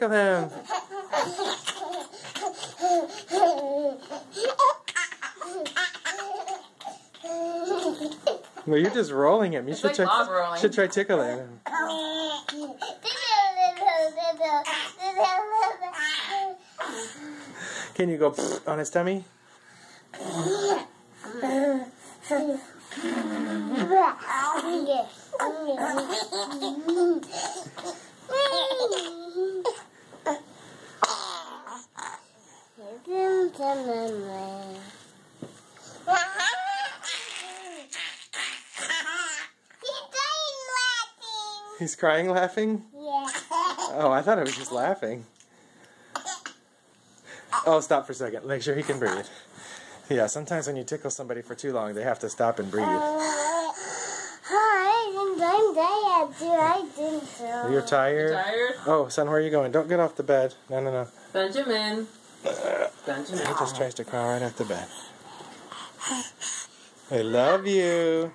tickle him. Well, you're just rolling him. You should try tickling him. Can you go on his tummy? He's crying laughing? Yeah. Oh, I thought it was just laughing. Oh, stop for a second. Make sure he can breathe. Yeah, sometimes when you tickle somebody for too long, they have to stop and breathe. You're tired? You're tired? Oh, son, where are you going? Don't get off the bed. No, no, no. Benjamin. Benjamin. He just tries to crawl right off the bed. I love you.